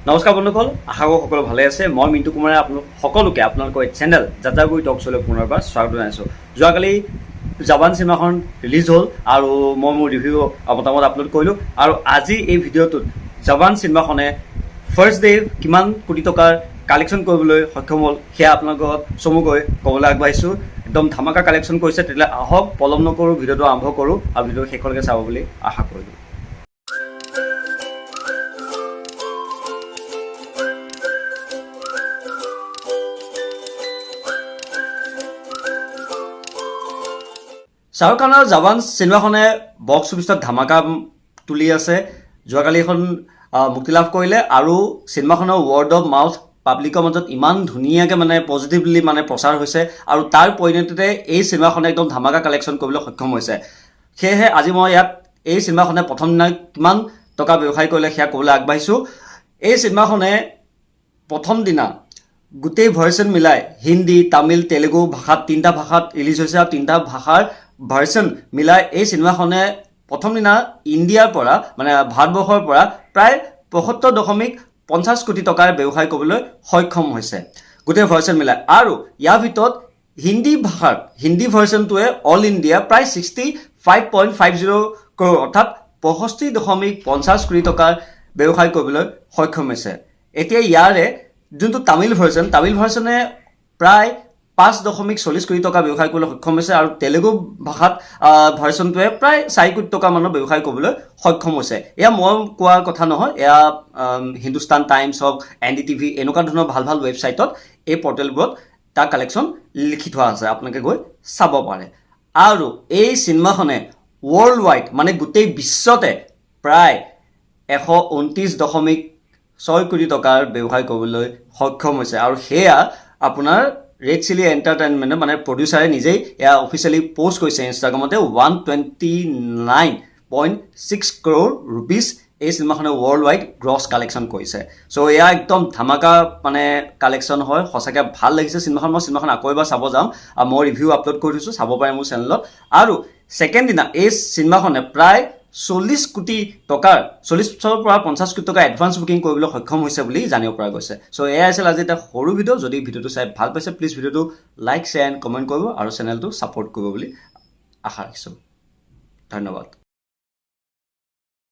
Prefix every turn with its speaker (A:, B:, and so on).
A: নমস্কাৰ বন্ধুসকল, আশা কৰোঁ সকলো ভালে আছে। মই মিণ্টু কুমাৰে সকলোকে আপোনালোকৰ চেনেল যাত্ৰাগুৰি টক শ্ব'লৈ পুনৰবাৰ স্বাগত জনাইছোঁ। যোৱাকালি জাৱান চিনেমাখন ৰিলিজ হ'ল আৰু মই মোৰ ৰিভিউ মতামত আপলোড কৰিলোঁ। আৰু আজি এই ভিডিঅ'টোত জাৱান চিনেমাখনে ফাৰ্ষ্ট ডে কিমান কোটি টকাৰ কালেকশ্যন কৰিবলৈ সক্ষম হ'ল সেয়া আপোনালোকক চমুকৈ ক'বলৈ আগবাঢ়িছোঁ। একদম ধামাকা কালেকশ্যন কৰিছে। তেতিয়াহ'লে আহক পলম নকৰোঁ, ভিডিঅ'টো আৰম্ভ কৰোঁ আৰু ভিডিঅ'টো শেষলৈকে চাব বুলি আশা কৰিলোঁ। শ্বাহৰুখ খানৰ জাৱান চিনেমাখনে বক্স অফিচত ধামাকা তুলি আছে। যোৱাকালি এখন মুক্তি লাভ কৰিলে আৰু চিনেমাখনৰ ৱৰ্ড অফ মাউথ পাব্লিকৰ মাজত ইমান ধুনীয়াকৈ পজিটিভলি প্ৰচাৰ হৈছে আৰু তাৰ পৰিণতিতে এই চিনেমাখনে একদম ধামাকা কালেকশ্যন কৰিবলৈ সক্ষম হৈছে। সেয়েহে আজি মই ইয়াত এই চিনেমাখনে প্ৰথম দিনা কিমান টকা ব্যৱসায় কৰিলে সেয়া ক'বলৈ আগবাঢ়িছোঁ। এই চিনেমাখনে প্ৰথম দিনা গোটেই ভাৰ্চন মিলাই হিন্দী, তামিল, তেলেগু ভাষাত 3টা ভাষাত ৰিলিজ হৈছে আৰু 3টা ভাষাৰ ভাৰ্চন মিলাই এই চিনেমাখনে প্ৰথম দিনা ইণ্ডিয়াৰ পৰা ভাৰতবৰ্ষৰ পৰা প্ৰায় ৭৫.৫০ কোটি টকাৰ ব্যৱসায় কৰিবলৈ সক্ষম হৈছে গোটেই ভাৰ্চন মিলাই। আৰু ইয়াৰ ভিতৰত হিন্দী ভাৰ্চনটোৱে অল ইণ্ডিয়া প্ৰায় 65.50 কৰোৰ অৰ্থাৎ ৬৫.৫০ কোটি টকাৰ ব্যৱসায় কৰিবলৈ সক্ষম হৈছে। এতিয়া ইয়াৰে যোনটো তামিল ভাৰ্চনে প্ৰায় ৫.৪০ কোটি টকা ব্যৱসায় কৰিবলৈ সক্ষম হৈছে আৰু তেলেগু ভাষাত ভাৰ্চনটোৱে প্ৰায় ৪ কোটি টকা মানৰ ব্যৱসায় কৰিবলৈ সক্ষম হৈছে। এয়া মই কোৱাৰ কথা নহয়, এয়া হিন্দুস্তান টাইমছ হওক, NDTV এনেকুৱা ধৰণৰ ভাল ভাল ৱেবছাইটত এই পৰ্টেলবোৰত তাৰ কালেকশ্যন লিখি থোৱা আছে, আপোনালোকে গৈ চাব পাৰে। আৰু এই চিনেমাখনে ৱৰ্ল্ড ৱাইড গোটেই বিশ্বতে প্ৰায় ১২৯.৬ কোটি টকাৰ ব্যৱসায় কৰিবলৈ সক্ষম হৈছে। আৰু সেয়া আপোনাৰ ৰেড চিলি এণ্টাৰটেইনমেণ্টে প্ৰডিউচাৰে নিজেই এয়া অফিচিয়েলি পষ্ট কৰিছে ইনষ্টাগ্ৰামতে। 129.6 কৰোৰ ৰুপিজ এই চিনেমাখনে ৱৰ্ল্ড ৱাইড গ্ৰছ কালেকশ্যন কৰিছে। চ' এয়া একদম ধামাকা কালেকশ্যন হয়। সঁচাকৈ ভাল লাগিছে চিনেমাখন। মই চিনেমাখন আকৌ এবাৰ চাব যাম আৰু মই ৰিভিউ আপলোড কৰি থৈছোঁ, চাব পাৰে মোৰ চেনেলত। আৰু ছেকেণ্ড দিনা এই চিনেমাখনে প্ৰায় 40 কোটি টকাৰ 40ৰ পৰা 50 কোটি টকা এডভান্স বুকিং কৰিবলৈ সক্ষম হৈছে বুলি জানিব পৰা গৈছে। চ' এয়া আছিল আজি এটা সৰু ভিডিঅ'। যদি ভিডিঅ'টো চাই ভাল পাইছে প্লিজ ভিডিঅ'টো লাইক, শ্বেয়াৰ এণ্ড কমেণ্ট কৰিব আৰু চেনেলটো ছাপোৰ্ট কৰিব বুলি আশা ৰাখিছোঁ। ধন্যবাদ।